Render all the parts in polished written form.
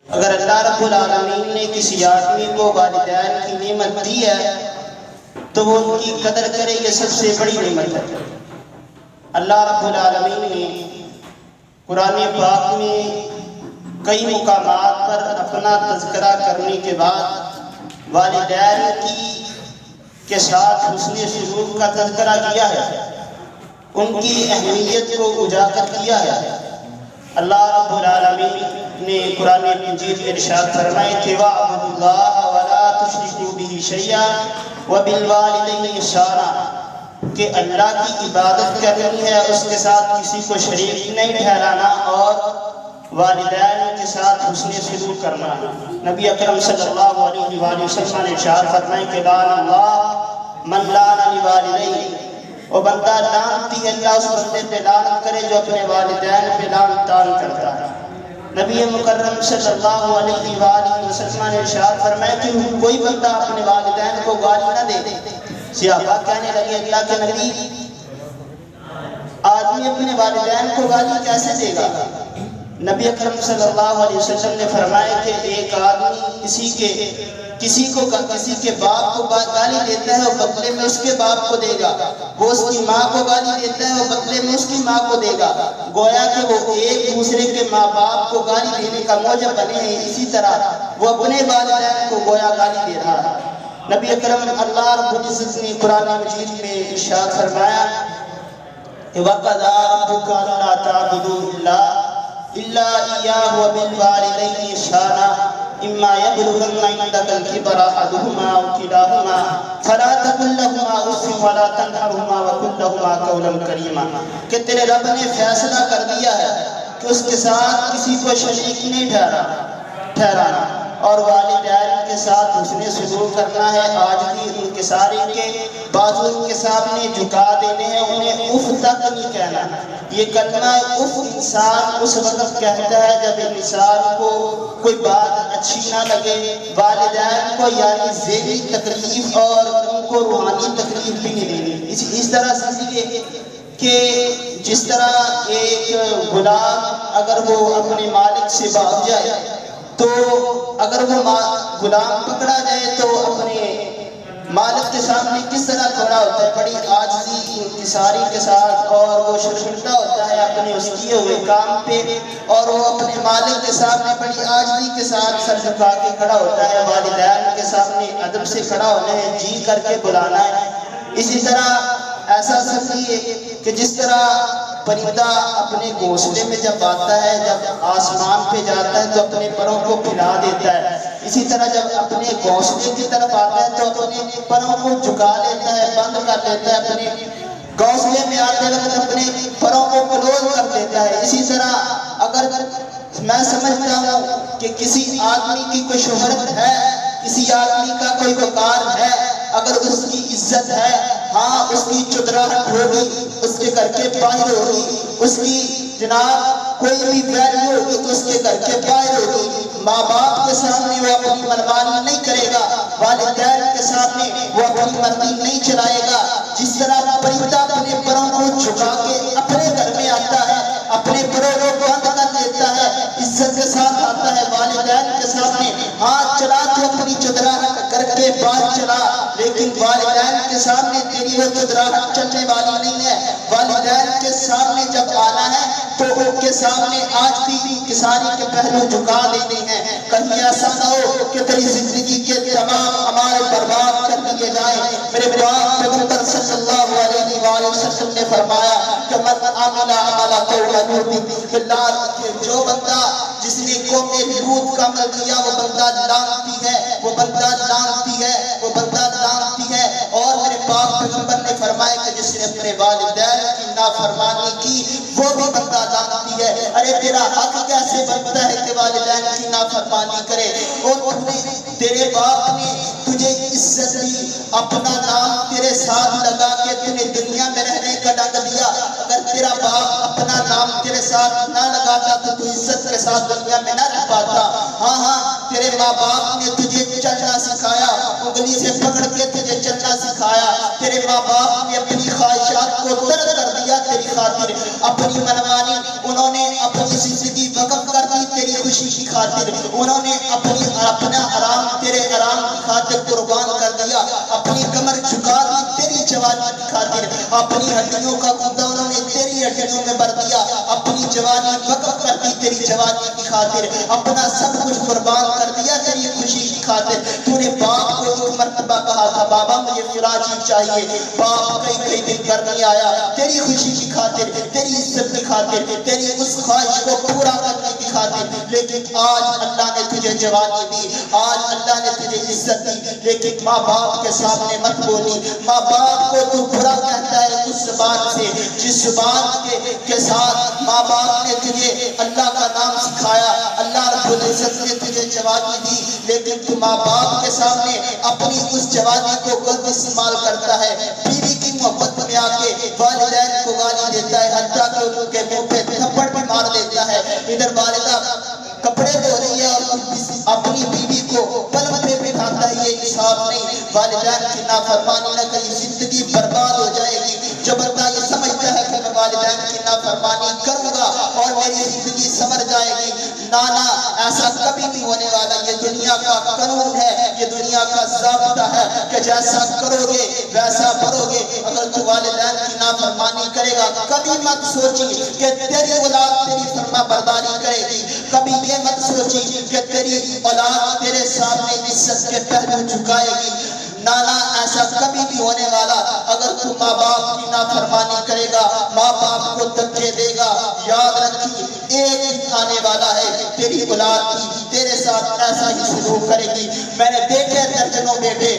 اگر اللہ رب العالمین نے کسی آدمی کو والدین کی نعمت دی ہے تو وہ ان کی قدر کرے، یہ سب سے بڑی نعمت ہے۔ اللہ رب العالمین نے قرآن پاک میں کئی مقامات پر اپنا تذکرہ کرنے کے بعد والدین کے ساتھ حسن سلوک کا تذکرہ کیا ہے، ان کی اہمیت کو اجاگر کیا ہے۔ اللہ رب العالمین نے قرآن مجید میں ارشاد فرمائے کہ وَاعْبُدُوا اللَّهَ وَلَا تُشْرِكُوا بِهِ شَيْئًا وَبِالْوَالِدَيْنِ إِحْسَانًا، کہ اللہ کی عبادت کرنی ہے، اس کے ساتھ کسی کو شریک نہیں ٹھہرانا اور والدین کے ساتھ حسن سلوک کرنا۔ نبی اکرم صلی اللہ علیہ وآلہ وسلم نے ارشاد فرمائے کہ لعن اللہ من لعن لوالدیہ، وہ بندہ لعنتی ہے، اللہ اس بندے پہ لعنت کرے جو اپنے والدین پہ لعنت تان کرتا ہے۔ نبی مکرم صلی اللہ علیہ وآلہ وسلم نے ارشاد فرمایا کہ کوئی بندہ اپنے والدین کو گالی نہ دے۔ صحابہ کہنے لگے اللہ کے نبی، آدمی اپنے والدین کو گالی کیسے دے گا؟ نبی اکرم صلی اللہ علیہ وسلم نے فرمایا کہ ایک آدمی کسی کے باپ کو گالی دیتا ہے، وہ بدلے میں اس کے باپ کو دے گا۔ وہ اس کی ماں کو گالی دیتا ہے، وہ بدلے میں اس کی ماں کو دے گا۔ گویا کہ وہ ایک دوسرے کے ماں باپ کو گالی دینے کا موجب بنے ہیں، اسی طرح وہ اپنے والدین کو گویا گالی دے رہا ہے۔ نبی اکرم اللہ رب العزت نے قرآن مجید میں ارشاد فرمایا کہ وَقَضَىٰ رَبُّكَ أَلَّا تَعْبُدُوا إِلَّا إِيَّاهُ وَبِالْوَالِدَيْنِ إِحْسَانًا إِمَّا يَبْلُغَنَّ عِندَكَ الْكِبَرَ أَحَدُهُمَا أَوْ كِلَاهُمَا فَلَا تَقُل لَّهُمَا أُفٍّ وَلَا تَنْهَرْهُمَا وَقُل لَّهُمَا قَوْلًا كَرِيمًا، کہ تیرے رب نے فیصلہ کر دیا ہے کہ اس کے ساتھ کسی کو شریک نہیں ٹھہرانا اور والدین کے ساتھ حسن سلوک کرنا ہے۔ آج بھی ان کے سارے کے بازو ان کے سامنے جھکا دینے ہیں، انہیں اف تک نہیں کہنا۔ یہ کلمہ اف انسان اس وقت کہتا ہے جب انسان کو کوئی بات اچھی نہ لگے، والدین کو یعنی ذہنی تکلیف اور ان کو روحانی تکلیف بھی نہیں دینی۔ اس طرح سمجھیے کہ جس طرح ایک غلام اگر وہ اپنے مالک سے بھاگ جائے تو اگر وہ غلام پکڑا جائے تو اپنے مالک کے سامنے کس طرح کھڑا ہوتا ہے، بڑی عاجزی انکساری کے ساتھ، اور وہ شرمندہ ہوتا ہے اپنے اس کیے ہوئے کام پہ، اور وہ اپنے مالک کے سامنے بڑی عاجزی کے ساتھ سر جھکا کے کھڑا ہوتا ہے۔ والدین کے سامنے ادب سے کھڑا ہونا ہے، جی کر کے بلانا ہے۔ اسی طرح ایسا سمجھیے کہ جس طرح پرندہ اپنے گھونسلے میں جب آتا ہے، جب آسمان پہ جاتا ہے تو اپنے پروں کو پھیلا دیتا ہے، اسی طرح جب اپنے گھونسلے کی طرف آتا ہے تو اپنے پروں کو جھکا لیتا ہے، بند کر لیتا ہے، اپنے گھونسلے میں آتے وقت اپنے پروں کو کلوز کر دیتا ہے۔ اسی طرح اگر میں سمجھتا ہوں کہ کسی آدمی کی کوئی شہرت ہے، کسی آدمی کا کوئی وقار ہے، اگر اس کی عزت ہے، ہاں اس کی چدراہٹ ہوگی، اس کے گھر کے باہر ہوگی، اس کی جناب کوئی بھی ویلیو ہوگی تو اس کے گھر کے باہر ہوگی۔ ماں باپ کے سامنے وہ اپنی منمانی نہیں کرے گا، والدین کے سامنے وہ اپنی مرضی نہیں چلائے گا۔ جس طرح پرندہ اپنے پروں کو جھکا کے اپنے گھر میں آتا ہے، اپنے پروں کو بند کر دیتا ہے، عزت کے ساتھ آتا ہے والدین کے سامنے، ہاں چلا تو اپنی چدراہٹ کر کے باہر چلا، لیکن والدین کے سامنے تیری وہ چدراہٹ چلنے والی نہیں ہے۔ والدین کے سامنے جب آنا ہے تو ان کے سامنے آج بھی انکساری کے پہلو جھکا دینے ہیں۔ کہیں ایسا نہ ہو کہ تیری زندگی کے تمام ہمارے برباد کر دیے جائیں۔ میرے پاک پیغمبر صلی اللہ علیہ وآلہ وسلم نے فرمایا کہ من عمل عمل قوم لوط باللہ، جو بندہ جس نے قوم لوط کا عمل کیا وہ بندہ لعنتی ہے، وہ بندہ لعنتی ہے، وہ بندہ لعنتی ہے۔ اور میرے پاک پیغمبر نے فرمایا کہ جس نے اپنے والدین کی نافرمانی کی وہ بھی بندہ لعنتی ہے۔ ارے تیرا حق کیسے بنتا ہے کہ والدین کی نافرمانی کرے؟ اور تیرے باپ نے تجھے عزت دی، اپنا نام تیرے ساتھ لگا کے تجھے دنیا میں رہنے کا ڈنگ دیا۔ اگر تیرا باپ اپنا نام تیرے ساتھ نہ لگاتا تو تو عزت کے ساتھ دنیا میں نہ رہ پاتا۔ ہاں تیرے ماں باپ نے تجھے چلنا سکھایا، انگلی سے پکڑ کے تجھے چلنا سکھایا۔ تیرے ماں باپ نے اپنی خواہشات کو ترک کر دیا تیری خاطر، اپنی منمانی انہوں نے اپنی زندگی وقف کر دی تیری خوشی کی خاطر۔ خاطر، انہوں نے اپنا آرام تیرے آرام کی خاطر قربان کر دیا، اپنی کمر جھکا دی تیری جوانی کی خاطر، اپنی ہڈیوں کا گودا انہوں نے تیری ہڈیوں میں بھر دیا، اپنی جوانی وقف کر دی تیری جوانی کی خاطر، اپنا سب کچھ قربان کر دیا تیری خوشی کی خاطر۔ تو نے باپ کو ایک مرتبہ کہا تھا بابا مجھے فلاں چیز چاہیے، باپ کئی دن کر نہیں آیا، تیری خوشی کی خاطر، تیری عزت کی خاطر، تیری اس خواہش کو پورا کرنے کی خاطر۔ لیکن آج اللہ نے تجھے جوانی دی، آج اللہ نے تجھے عزت دی، لیکن ماں باپ کے سامنے مت بولی۔ ماں باپ کو تو برا کہتا ہے اس زبان سے جس زبان کے ساتھ ماں باپ نے تجھے اللہ کا نام سکھایا، اللہ رب العزت نے تجھے جوانی دی، لیکن تو ماں باپ کے سامنے اپنی اس جوانی کو غلط استعمال کرتا ہے۔ بیوی کی محبت میں آ کے والدین کو گالی دیتا ہے، حتیٰ کہ ان کے منہ پہ تھپڑ بھی مار دیتا ہے۔ ادھر والدہ کپڑے دھو رہی ہے اور اپنی بیوی کو پلنگ پہ بٹھاتا ہے، یہ انصاف نہیں۔ والدین کی نافرمانی نہ کہیں زندگی برباد ہو جائے گی۔ جو بندہ یہ سمجھتا ہے کہ میں والدین کی نافرمانی کروں گا اور میری زندگی سنور جائے گی، نانا ایسا کبھی نہیں ہونے والا۔ یہ دنیا کا قانون ہے، یہ دنیا کا ضابطہ ہے کہ جیسا کرو گے ویسا بھرو گے۔ اگر تو والدین کی نافرمانی کرے گا کبھی مت سوچی کہ تیری اولاد تیری فرما برداری کرے گی، کبھی یہ مت سوچی کہ تیری اولاد تیرے سامنے عزت کے پہلو جھکائے گی، نانا ایسا کبھی بھی ہونے والا۔ اگر تو ماں باپ کی نافرمانی کرے گا، ماں باپ کو دھکے دے گا، یاد رکھی ایک دن آنے والا ہے تیری اولاد کی تیرے ساتھ ایسا ہی سلوک کرے گی۔ میں نے دیکھے درجنوں بیٹے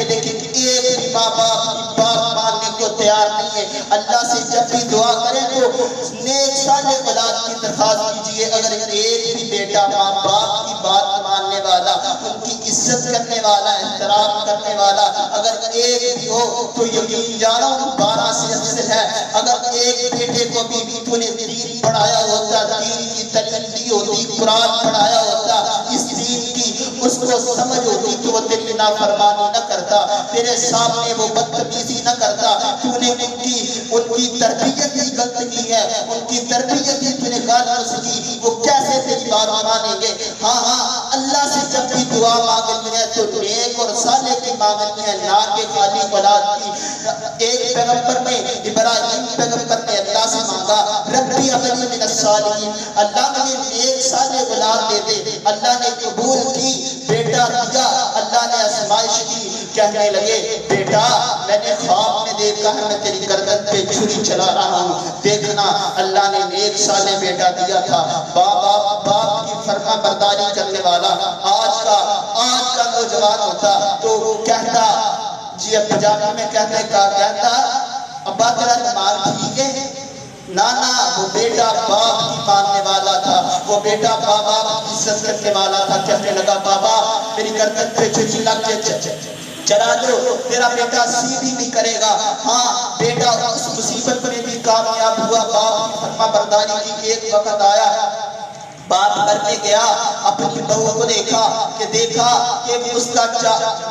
لیکن ایک بھی ماں باپ کی بات ماننے کو تیار نہیں ہے۔ اللہ سے جب بھی دعا کریں تو نیک صالح اولاد کی درخواست کیجئے۔ اگر ایک بھی بیٹا ماں باپ کی بات ماننے والا، ان کی عزت کرنے والا، احترام کرنے والا اگر ایک بھی ہو تو یقین جانو 12 سے افضل ہے۔ اگر ایک بیٹے کو بھی تو نے دین پڑھایا ہوتا، دین کی تعلیم دی ہوتی، قرآن پڑھایا ہوتا، اس دین کی اس کو سمجھ ہوتی تو وہ تیری نافرمانی نہ کرتا، تیرے سامنے وہ بدتمیزی نہ کرتا۔ تو نے ان کی تربیت ہی غلط کی ہے، ان کی تربیت ہی تو نے غلط سکی، وہ کیسے تیری بات مانیں گے؟ ہاں اللہ سے جب بھی دعا مانگنی ہے تو نیک اور صالح کی مانگنی ہے، نہ کہ خالی اولاد کی۔ ایک پیغمبر نے ابراہیم پیغمبر نے اللہ سے مانگا ربی ابنی من الصالحین، اللہ مجھے نیک صالح اولاد دے دے۔ اللہ نے قبول کی، بیٹا دیا۔ اللہ نے آزمائش کی، کہنے لگے بیٹا میں نے خواب میں دیکھا ہے میں تیری گردن پہ چھری چلا رہا ہوں، دیکھنا۔ اللہ نے نیک صالح بیٹا دیا تھا، باپ کی فرما برداری کرنے والا۔ آج کا نوجوان ہوتا تو کہتا جی اب پنجابی میں کہتا ابا تیرا دماغ ٹھیک ہے؟ نانا وہ بیٹا باپ کی ماننے والا تھا، وہ بیٹا باپ کی عزت کرنے والا تھا۔ کہنے لگا بابا میری گردن پہ چھری لگ کے چلا دو، تیرا بیٹا سیدھی نہیں کرے گا۔ ہاں بیٹا اس مصیبت میں بھی کامیاب ہوا، باپ کی فرما برداری کی۔ ایک وقت آیا باپ گھر میں گیا، اپنی بہو کو دیکھا کہ اس کا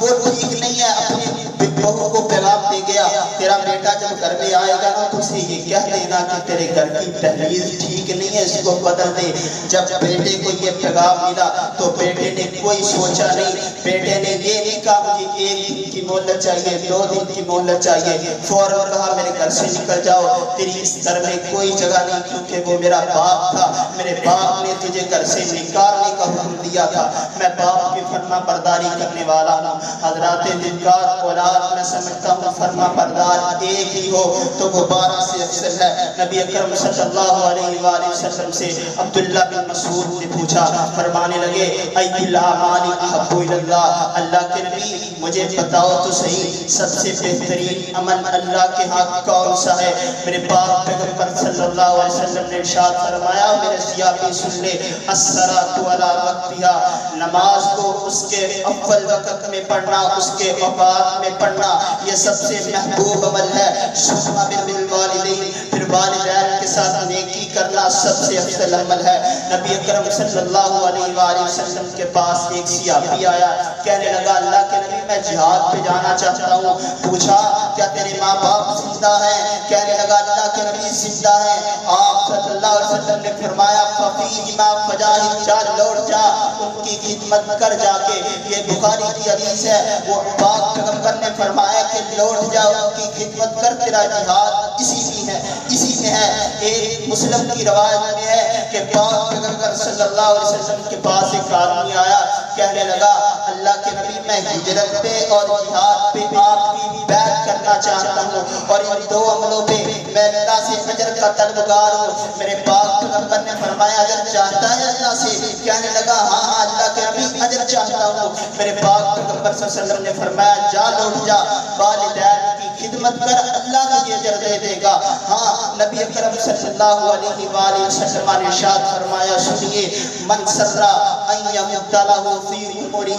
وہ ٹھیک نہیں ہے، اپنی بہو کو پیغام دے گیا تیرا بیٹا جب گھر میں آئے گا نا تو اسے یہ کہہ دینا کہ تیرے گھر کی دہلیز ٹھیک نہیں ہے، اس کو بدل دے۔ جب بیٹے کو یہ پیغام ملا تو بیٹے نے کوئی سوچا نہیں، بیٹے نے یہ نہیں کہا مجھے 1 دن کی مہلت چاہیے، 2 دن کی مہلت چاہیے، فوراً کہا میرے گھر سے نکل جاؤ، تیری اس گھر میں کوئی جگہ نہیں، کیونکہ وہ میرا باپ تھا، میرے باپ نے تجھے گھر سے نکالنے کا حکم دیا تھا، میں باپ کی فرما برداری کرنے والا ہوں۔ حضرات دلکار اولاد میں سمجھتا ہوں فرما بردار ایک ہی ہو تو وہ 12 سے افضل ہے۔ نبی اکرم صلی اللہ علیہ وآلہ وسلم سے عبداللہ بن مسعود نے پوچھا، فرمانے لگے ای الاعمال احب الی اللہ، اللہ کے نبی مجھے بتاؤ تو صحیح سب سے بہترین عمل اللہ کے ہاں کون سا ہے؟ میرے پاک پیغمبر صلی اللہ علیہ وسلم نے ارشاد فرمایا، میرے سیاقی سن لے، الصلاۃ علی وقتها، نماز کو اس کے اول وقت میں پڑھنا، اس کے اوقات میں پڑھنا، یہ سب سے محبوب عمل ہے۔ ثم بالوالدین، پھر والدین کے ساتھ نیکی کرنا سب سے افضل عمل ہے۔ نبی اکرم صلی اللہ علیہ وآلہ وسلم کے پاس ایک صحابی آیا، کہنے لگا اللہ کے نبی میں جہاد پہ جانا چاہتا ہوں۔ پوچھا کیا تیرے ماں باپ زندہ ہیں؟ کہنے لگا اللہ کے نبی زندہ ہیں۔ آپ صلی اللہ علیہ وسلم نے فرمایا فَفِيهِمَا فَجَاهِدْ، جا لوٹ جا، ان کی خدمت کر جا کے۔ یہ بخاری کی حدیث ہے، وہ پاک پیغمبر نے فرمایا کہ لوٹ جا، ان کی خدمت کر، تیرا جہاد اسی میں ہے، اسی میں ہے۔ ایک مسلم کی روایت میں ہے کہ پاک پیغمبر صلی اللہ علیہ وسلم کے پاس ایک آدمی آیا، کہنے لگا اللہ کے نبی میں ہجرت پہ اور جہاد پہ آپ کی بیعت کرنا چاہتا ہوں، اور ان دو عملوں پہ میں اللہ سے اجر کا طلبگار ہوں۔ میرے پاک پیغمبر نے فرمایا اجر چاہتا ہے اللہ سے؟ کہنے لگا ہاں ہاں اللہ کے نبی اجر چاہتا ہوں۔ میرے پاک پیغمبر صلی اللہ علیہ وسلم نے فرمایا جا لوٹ جا، والدین کی خدمت کر، اللہ تجھے اجر دے دے گا۔ ہاں نبی اکرم صلی اللہ علیہ وآلہ وسلم نے ارشاد فرمایا سنیے، من سر ان یمد لہ فی عمرہ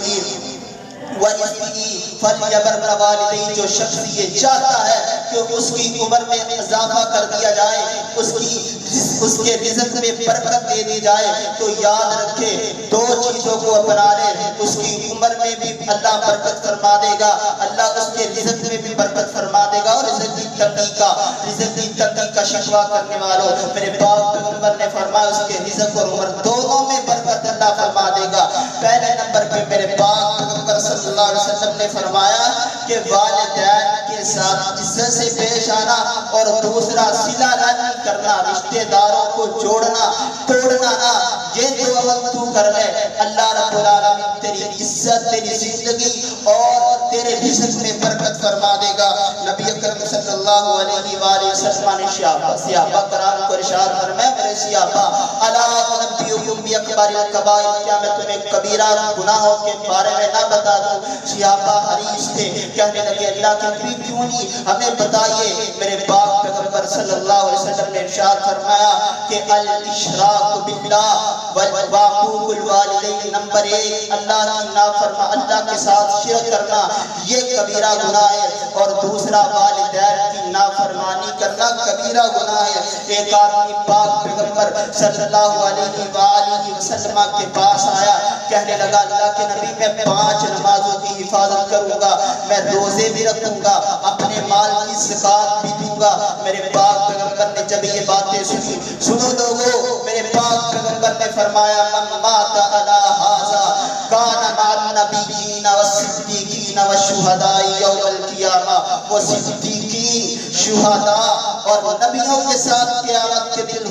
وَرِزْقِهِ فَلْيَبِرْ وَالِدَیْهِ، جو شخص یہ چاہتا ہے کہ اس کی عمر میں اضافہ کر دیا جائے، اس کے رزق میں برکت دے دی جائے، تو یاد رکھے دو چیزوں کو اپنا لے، اس کی عمر میں بھی اللہ برکت فرما دے گا، اللہ اس کے رزق میں بھی برکت فرما دے گا۔ اور رزق کی تنگی کا شکوہ کرنے والوں، میرے پاک پیغمبر نے فرمایا اس کے رزق اور عمر دونوں میں برکت اللہ فرما دے گا۔ پہلے نمبر پہ میرے پاک پیغمبر صلی اللہ علیہ وسلم نے فرمایا کہ والدین کے ساتھ عزت سے پیش آنا، اور دوسرا صلہ رحمی کرنا، رشتہ داروں کو جوڑنا توڑنا نہ، یہ دو عمل تو کر لے، اللہ رب العالمین تیری عزت، تیری زندگی اور تیرے رزق میں برکت فرما دے گا۔ نبی اکرم صلی اللہ علیہ وآلہ وسلم نے صحابہ کرام کو ارشاد فرمایا میرے صحابہ الا انبئکم باکبر الکبائر، کیا میں تمہیں کبیرہ گناہوں کے بارے میں نہ بتا دوں؟ صحابہ حریص تھے، کہنے لگے اللہ کے نبی کیوں نہیں، ہمیں بتائیے۔ میرے پاک پیغمبر صلی اللہ علیہ وسلم نے ارشاد فرمایا کہ الاشراک باللہ وعقوق الوالدین، نمبر 1 اللہ کے ساتھ شرک کرنا یہ کبیرہ گناہ ہے، اور دوسرا والدین کی نافرمانی کرنا کبیرہ گناہ ہے۔ ایک آدمی پاک پیغمبر صلی اللہ علیہ وآلہ وسلم کے پاس آیا، کہنے لگا اللہ کے نبی میں 5 نمازوں کی حفاظت کروں گا، میں روزے بھی رکھوں گا، اپنے مال کی زکات بھی دوں گا۔ میرے پاک پیغمبر نے جب یہ باتیں سنی، سنو لوگو، میرے پاک پیغمبر نے فرمایا من مات علی ھذا کان مع النبیین والصدیقین والشہداء یوم القیامہ، وہ صدیقین، شہداء اور نبیوں کے ساتھ قیامت کے دن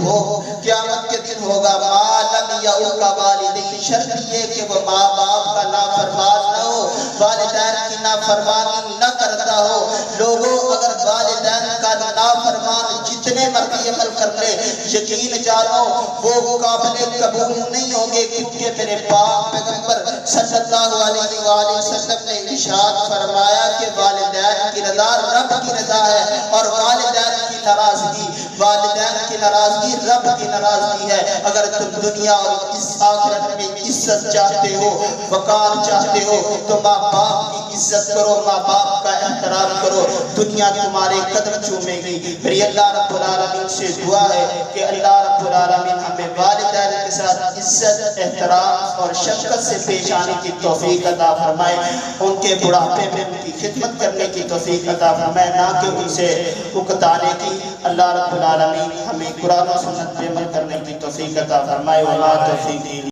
ہوگا۔ ما لم یعق والدین، شرط یہ کہ وہ ماں باپ کا نافرمان نہ ہو، والدین کی نافرمانی نہ کرتا ہو۔ لوگوں اگر والدین کا نافرمان جتنے مرضی عمل کر لے، یقین جانو وہ قابل قبول نہیں ہوں گے، کیونکہ میرے پاک پیغمبر صلی اللہ علیہ وآلہ وسلم نے ارشاد فرمایا کہ والدین کی رضا رب کی رضا ہے، اور والدین کی ناراضگی رب کی ناراضگی ہے۔ اگر تم دنیا اور اس آخرت میں عزت چاہتے ہو، وقار چاہتے ہو، تو ماں باپ کی عزت کرو، ماں باپ کا احترام کرو، دنیا تمہارے قدم چومے گی۔ میری اللہ رب العالمین سے دعا ہے کہ اللہ رب العالمین ہمیں والدین کے ساتھ عزت، احترام اور شفقت سے پیش آنے کی توفیق عطا فرمائے، ان کے بڑھاپے میں ان کی خدمت کرنے کی توفیق عطا فرمائے، نہ کہ ان سے اکتانے کی۔ اللہ رب العالمین ہمیں قرآن و سنت پہ عمل کرنے کی توفیق عطا فرمائے، وما توفیقی